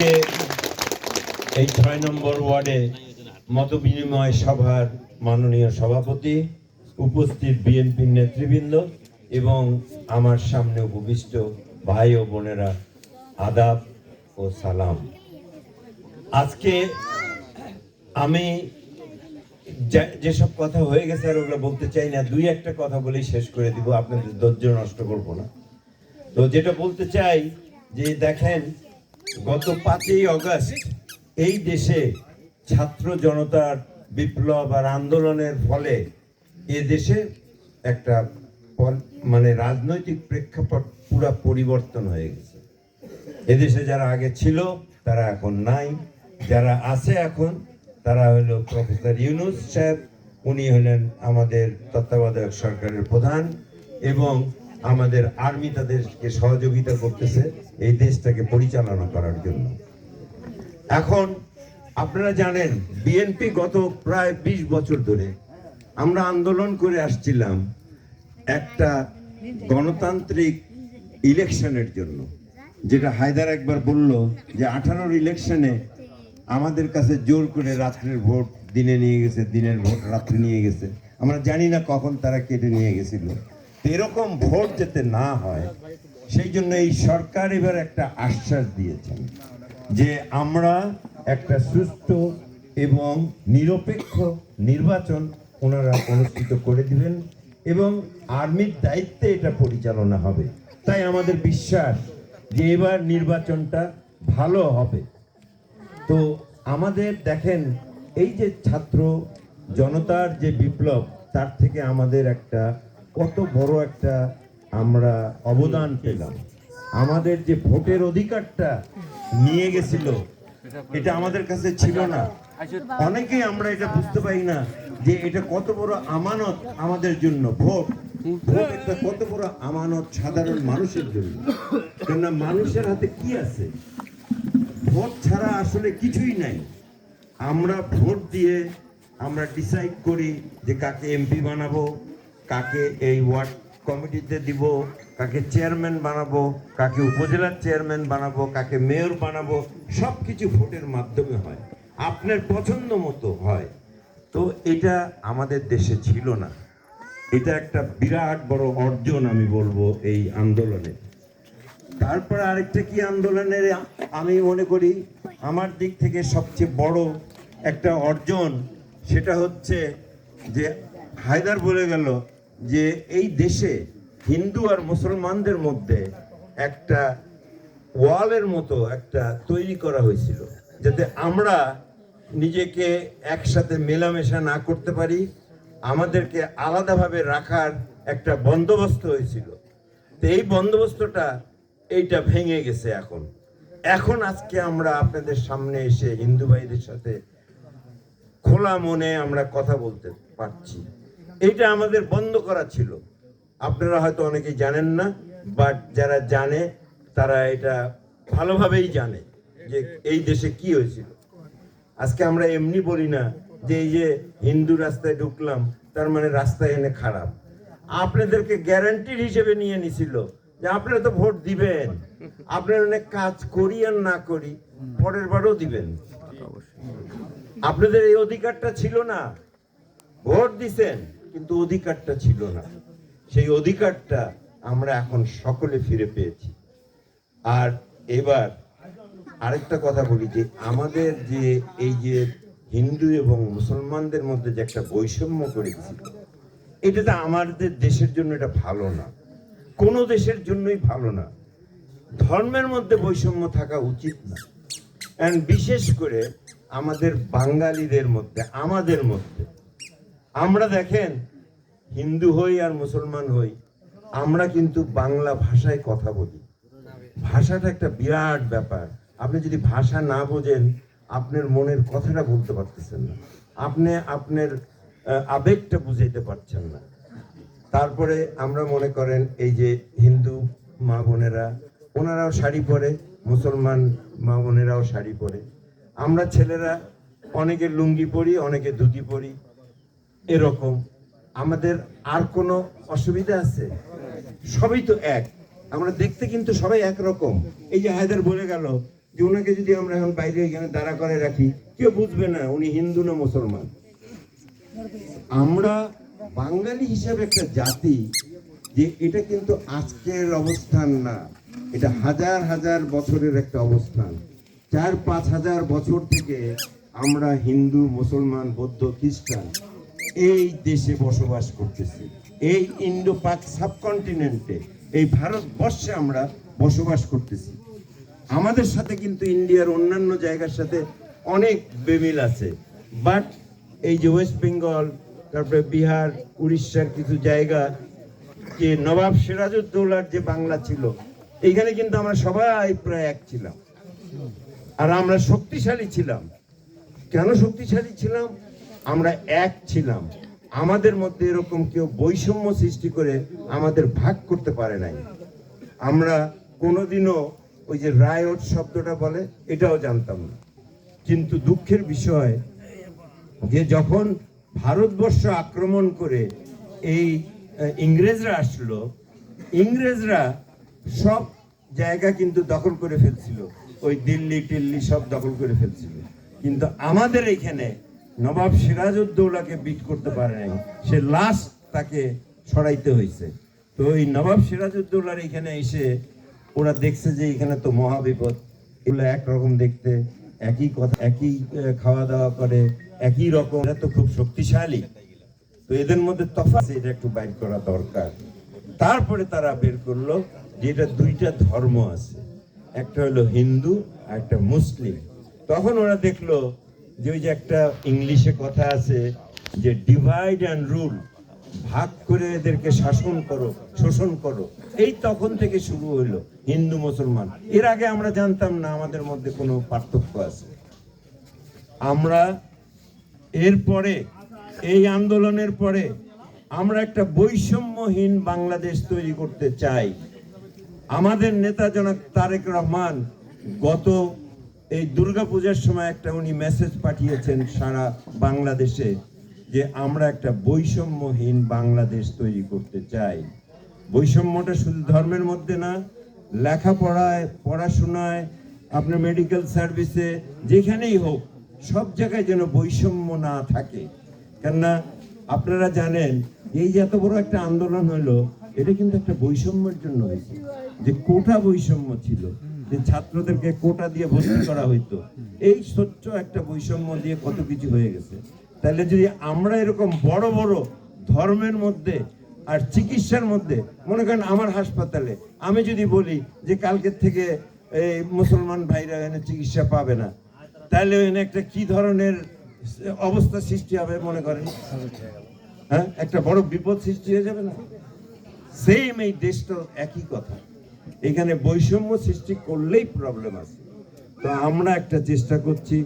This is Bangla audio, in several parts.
এই ৬ নম্বর ওয়ার্ডে মতবিনিময় সভার মাননীয় সভাপতি, উপস্থিত বিএনপি নেতৃবৃন্দ এবং আমার সামনে উপবিষ্ট ভাই ও বোনেরা, আদাব ও সালাম। আজকে আমি যেসব কথা হয়ে গেছে আর ওগুলো বলতে চাই না, দুই একটা কথা বলেই শেষ করে দিব, আপনাদের ধৈর্য নষ্ট করবো না। তো যেটা বলতে চাই যে দেখেন, গত ৫ই আগস্ট এই দেশে ছাত্র জনতার বিপ্লব আর আন্দোলনের ফলে এ দেশে একটা রাজনৈতিক প্রেক্ষাপট পুরা পরিবর্তন হয়ে গেছে। এদেশে যারা আগে ছিল তারা এখন নাই, যারা আছে এখন তারা হলো প্রফেসর ইউনূস সাহেব, উনি হলেন আমাদের তত্ত্বাবধায়ক সরকারের প্রধান এবং আমাদের আর্মি তাদেরকে সহযোগিতা করতেছে এই দেশটাকে পরিচালনা করার জন্য। এখন আপনারা জানেন বিএনপি গত প্রায় ২০ বছর ধরে আমরা আন্দোলন করে আসছিলাম একটা গণতান্ত্রিক ইলেকশনের জন্য, যেটা হায়দার একবার বলল যে 18 ইলেকশনে আমাদের কাছে জোর করে রাত্রের ভোট দিনে নিয়ে গেছে, দিনের ভোট রাত্রে নিয়ে গেছে, আমরা জানি না কখন তারা কেটে নিয়ে গেছিল। এরকম ভোট যাতে না হয় সেই জন্য এই সরকার এবার একটা আশ্বাস দিয়েছেন যে আমরা একটা সুস্থ এবং নিরপেক্ষ নির্বাচন ওনারা অনুষ্ঠিত করে দিবেন এবং আর্মির দায়িত্বে এটা পরিচালনা হবে। তাই আমাদের বিশ্বাস যে এবার নির্বাচনটা ভালো হবে। তো আমাদের দেখেন, এই যে ছাত্র জনতার যে বিপ্লব, তার থেকে আমাদের একটা কত বড় একটা আমরা অবদান পেলাম। আমাদের যে ভোটের অধিকারটা নিয়ে গেছিল, এটা আমাদের কাছে ছিল না। অনেকেই আমরা এটা বুঝতে পারি না যে এটা কত বড় আমানত আমাদের জন্য। ভোট একটা কত বড় আমানত সাধারণ মানুষের জন্য। কেননা মানুষের হাতে কি আছে? ভোট ছাড়া আসলে কিছুই নাই। আমরা ভোট দিয়ে আমরা ডিসাইড করি যে কাকে এমপি বানাবো, কাকে এই ওয়ার্ড কমিটিতে দিব, কাকে চেয়ারম্যান বানাবো, কাকে উপজেলার চেয়ারম্যান বানাবো, কাকে মেয়র বানাবো। সব কিছু ভোটের মাধ্যমে হয়, আপনার পছন্দ মতো হয়। তো এটা আমাদের দেশে ছিল না। এটা একটা বিরাট বড় অর্জন আমি বলবো এই আন্দোলনে। তারপরে আরেকটা কি আন্দোলনের আমি মনে করি আমার দিক থেকে সবচেয়ে বড় একটা অর্জন, সেটা হচ্ছে যে হায়দার বলে গেল যে এই দেশে হিন্দু আর মুসলমানদের মধ্যে একটা ওয়ালের মতো একটা তৈরি করা হয়েছিল, যাতে আমরা নিজেকে একসাথে মেলামেশা না করতে পারি, আমাদেরকে আলাদাভাবে রাখার একটা বন্দোবস্ত হয়েছিল। তো এই বন্দোবস্তটা এইটা ভেঙে গেছে। এখন আজকে আমরা আপনাদের সামনে এসে হিন্দু ভাইদের সাথে খোলা মনে আমরা কথা বলতে পারছি। এইটা আমাদের বন্ধ করা ছিল। আপনারা হয়তো অনেকেই জানেন না, বাট যারা জানে তারা এটা ভালোভাবেই জানে যে এই দেশে কি হয়েছিল। আজকে আমরা এমনি বলি না যে এই যে হিন্দু রাস্তায় ঢুকলাম তার মানে রাস্তায় এনে খারাপ। আপনাদেরকে গ্যারান্টির হিসেবে নিয়ে নিছিল যে আপনারা তো ভোট দিবেন, আপনারা অনেক কাজ করি আর না করি পরের বারও দিবেন। আপনাদের এই অধিকারটা ছিল না। ভোট দিছেন কিন্তু অধিকারটা ছিল না। সেই অধিকারটা আমরা এখন সকলে ফিরে পেয়েছি। আর এবার আরেকটা কথা বলি যে আমাদের যে এই যে হিন্দু এবং মুসলমানদের মধ্যে যে একটা বৈষম্য করেছি, এটা তো আমাদের দেশের জন্য এটা ভালো না, কোনো দেশের জন্যই ভালো না। ধর্মের মধ্যে বৈষম্য থাকা উচিত না। এন্ড বিশেষ করে আমাদের বাঙালিদের মধ্যে, আমাদের মধ্যে। আমরা দেখেন হিন্দু হই আর মুসলমান হই, আমরা কিন্তু বাংলা ভাষায় কথা বলি। ভাষাটা একটা বিরাট ব্যাপার। আপনি যদি ভাষা না বোঝেন, আপনার মনের কথাটা বলতে পারতেছেন না, আপনি আপনার আবেগটা বুঝাইতে পারছেন না। তারপরে আমরা মনে করেন এই যে হিন্দু মা বোনেরা, ওনারাও শাড়ি পরে, মুসলমান মা বোনেরাও শাড়ি পরে, আমরা ছেলেরা অনেকে লুঙ্গি পরি, অনেকে ধুতি পরি, এরকম। আমাদের আর কোনো অসুবিধা আছে? সবই তো এক, আমরা দেখতে কিন্তু সবাই একরকম। এই যে হায়দার বলে গেল যে ওনাকে যদি আমরা এখন বাইরে এখানে দাঁড়া করে রাখি, কেউ বুঝবে না উনি হিন্দু না মুসলমান। আমরা বাঙালি হিসাবে একটা জাতি, যে এটা কিন্তু আজকের অবস্থান না, এটা হাজার হাজার বছরের একটা অবস্থান। 4-5 হাজার বছর থেকে আমরা হিন্দু, মুসলমান, বৌদ্ধ, খ্রিস্টান এই দেশে বসবাস করতেছি। এই ইন্ডো পাক সাবকন্টিনেন্টে, এই ভারতবর্ষে আমরা বসবাস করতেছি। আমাদের সাথে কিন্তু ইন্ডিয়ার অন্যান্য জায়গার সাথে অনেক বেমিল আছে, বাট এই যে ওয়েস্ট বেঙ্গল, তারপরে বিহার, উড়িষ্যার কিছু জায়গা, যে নবাব সিরাজউদ্দৌলার যে বাংলা ছিল, এইখানে কিন্তু আমরা সবাই প্রায় এক ছিলাম, আর আমরা শক্তিশালী ছিলাম। কেন শক্তিশালী ছিলাম? আমরা এক ছিলাম। আমাদের মধ্যে এরকম কেউ বৈষম্য সৃষ্টি করে আমাদের ভাগ করতে পারে নাই। আমরা কোনোদিনও ওই যে রায়ট শব্দটা বলে, এটাও জানতাম না। কিন্তু দুঃখের বিষয় যে যখন ভারতবর্ষ আক্রমণ করে এই ইংরেজরা আসলো, ইংরেজরা সব জায়গা কিন্তু দখল করে ফেলছিল, ওই দিল্লি টিল্লি সব দখল করে ফেলছিল। কিন্তু আমাদের এখানে নবাব সিরাজউদ্দৌলাকে বিট করতে পারে নাই, সে লাস্ট তাকে সরাইতে হয়েছে। তো ওই নবাব সিরাজউদ্দৌলার এখানে এসে ওরা দেখছে যে এখানে তো মহাবিপদ, এগুলো একরকম দেখতে, একই কথা, একই খাওয়া দাওয়া করে, একই রকম, এরা তো খুব শক্তিশালী, তো এদের মধ্যে তফাৎ আছে, এটা একটু বাইর করা দরকার। তারপরে তারা বের করলো যে এটা দুইটা ধর্ম আছে, একটা হলো হিন্দু আর একটা মুসলিম। তখন ওরা দেখলো যে ওই যে একটা ইংলিশে কথা আছে যে ডিভাইড অ্যান্ড রুল, ভাগ করে এদেরকে শাসন করো, শোষণ করো। এই তখন থেকে শুরু হইলো হিন্দু মুসলমান। এর আগে আমরা জানতাম না আমাদের মধ্যে কোনো পার্থক্য আছে। আমরা এরপরে এই আন্দোলনের পরে আমরা একটা বৈষম্যহীন বাংলাদেশ তৈরি করতে চাই। আমাদের নেতা জনাব তারেক রহমান গত এই দুর্গাপূজার সময় একটা উনি মেসেজ পাঠিয়েছেন সারা বাংলাদেশে, যে আমরা একটা বৈষম্যহীন বাংলাদেশ তৈরি করতে চাই। বৈষম্যটা শুধু ধর্মের মধ্যে না, লেখাপড়ায়, পড়াশোনায়, আপনার মেডিকেল সার্ভিসে, যেখানেই হোক সব জায়গায় যেন বৈষম্য না থাকে। কেননা আপনারা জানেন এই যে এত বড় একটা আন্দোলন হলো, এটা কিন্তু একটা বৈষম্যের জন্য হয়েছে। যে কোটা বৈষম্য ছিল, যে ছাত্রদেরকে কোটা দিয়ে ভর্তি করা হইতো, এই স্বচ্ছ একটা বৈষম্য দিয়ে কত কিছু হয়ে গেছে। তাহলে যদি আমরা এরকম বড় বড় ধর্মের মধ্যে আর চিকিৎসার মধ্যে, মনে করেন আমার হাসপাতালে আমি যদি বলি যে কালকের থেকে এই মুসলমান ভাইরা এনে চিকিৎসা পাবে না, তাহলে এনে একটা কি ধরনের অবস্থা সৃষ্টি হবে মনে করেন? হ্যাঁ, একটা বড় বিপদ সৃষ্টি হয়ে যাবে না? সেম এই দেশটা একই কথা, এখানে বৈষম্য সৃষ্টি করলেই প্রবলেম আছে। তো আমরা একটা চেষ্টা করছি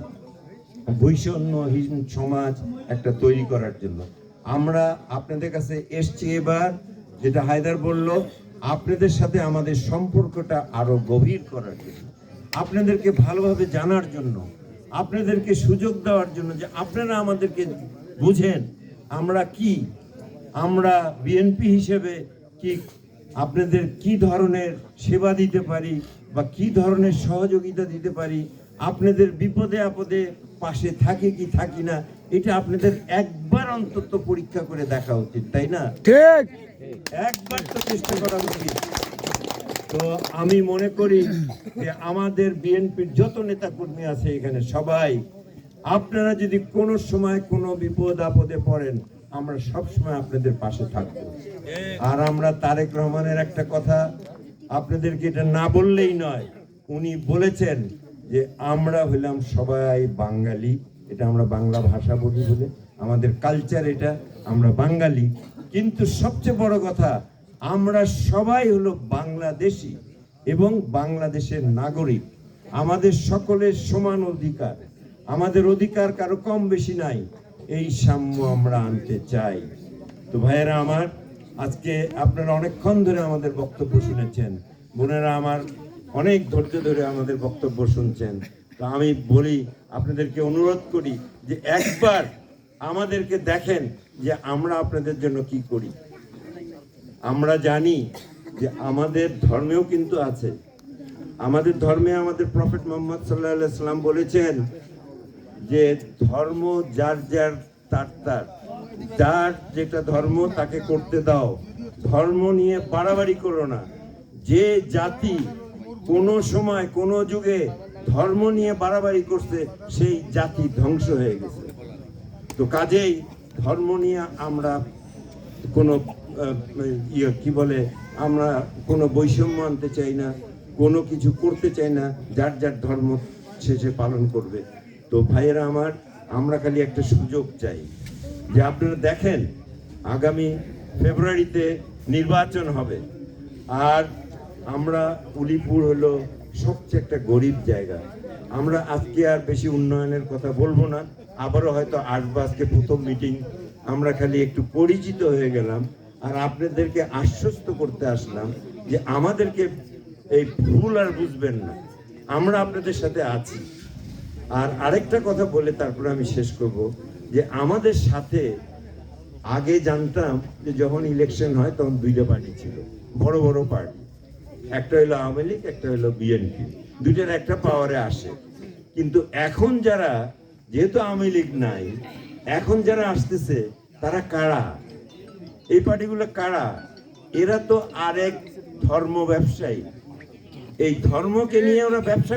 বৈষম্যহীন সমাজ একটা তৈরি করার জন্য। আমরা আপনাদের কাছে এসছি এবার, যেটা হায়দার বলল, আপনাদের সাথে আমাদের সম্পর্কটা আরো গভীর করার জন্য, আপনাদেরকে ভালোভাবে জানার জন্য, আপনাদেরকে সুযোগ দেওয়ার জন্য যে আপনারা আমাদেরকে বুঝেন আমরা কি, আমরা বিএনপি হিসেবে কি আপনাদের কি ধরনের সেবা দিতে পারি বা কি ধরনের সহযোগিতা দিতে পারি, আপনাদের বিপদে আপদে পাশে থাকে কি থাকি না, এটা আপনাদের একবার অন্তত পরীক্ষা করে দেখা উচিত, তাই না? ঠিক, একবার তো চেষ্টা করা উচিত। তো আমি মনে করি যে আমাদের বিএনপির যত নেতা কর্মী আছে এখানে সবাই, আপনারা যদি কোনো সময় কোনো বিপদ আপদে পড়েন, আমরা সব সময় আপনাদের পাশে থাকব। আর আমরা তারেক রহমানের একটা কথা আপনাদেরকে এটা না বললেই নয়, উনি বলেছেন যে আমরা হইলাম সবাই বাঙালি, এটা আমরা বাংলা ভাষা বলি বলে আমাদের কালচার, এটা আমরা বাঙালি। কিন্তু সবচেয়ে বড় কথা, আমরা সবাই হলো বাংলাদেশি এবং বাংলাদেশের নাগরিক। আমাদের সকলের সমান অধিকার, আমাদের অধিকার কারো কম বেশি নাই, এই সাম্য আমরা আনতে চাই। তো ভাইয়েরা আমার, আজকে আপনারা অনেকক্ষণ ধরে আমাদের বক্তব্য শুনেছেন, বোনেরা আমার অনেক ধৈর্য ধরে আমাদের বক্তব্য শুনছেন। তো আমি বলি, আপনাদেরকে অনুরোধ করি যে একবার আমাদেরকে দেখেন যে আমরা আপনাদের জন্য কি করি। আমরা জানি যে আমাদের ধর্মেও কিন্তু আছে আমাদের ধর্মে আমাদের প্রফেট মোহাম্মদ সাল্লাল্লাহু আলাইহি সাল্লাম বলেছেন যে ধর্ম যার যার তার তার, যার যেটা ধর্ম তাকে করতে দাও, ধর্ম নিয়ে বাড়াবাড়ি করো না। যে জাতি কোনো সময় কোনো যুগে ধর্ম নিয়ে বাড়াবাড়ি করছে সেই জাতি ধ্বংস হয়ে গেছে। তো কাজেই ধর্ম নিয়ে আমরা কোনো কি বলে, আমরা কোনো বৈষম্য আনতে চাই না, কোনো কিছু করতে চাই না, যার যার ধর্ম সে পালন করবে। তো ভাইয়েরা আমার, আমরা খালি একটা সুযোগ চাই যে আপনারা দেখেন আগামী ফেব্রুয়ারিতে নির্বাচন হবে, আর আমরা উলিপুর হলো সবচেয়ে একটা গরিব জায়গা। আমরা আজকে আর বেশি উন্নয়নের কথা বলবো না, আবারও হয়তো আসবো, আজকে প্রথম মিটিং, আমরা খালি একটু পরিচিত হয়ে গেলাম আর আপনাদেরকে আশ্বস্ত করতে আসলাম যে আমাদেরকে এই ভুল আর বুঝবেন না, আমরা আপনাদের সাথে আছি। আর আরেকটা কথা বলে তারপরে আমি শেষ করব যে আমাদের সাথে আগে জানতাম যে যখন ইলেকশন হয় তখন দুইটা পার্টি ছিল, বড় বড় পার্টি, একটা হলো আওয়ামী লীগ, একটা হলো বিএনপি, দুইটার একটা পাওয়ারে আসে। কিন্তু এখন যারা, যেহেতু আওয়ামী লীগ নাই, এখন যারা আসতেছে তারা কারা? এই পার্টিগুলো কারা? এরা তো আরেক ধর্ম ব্যবসায়ী, এই ধর্মকে নিয়ে ওরা ব্যবসা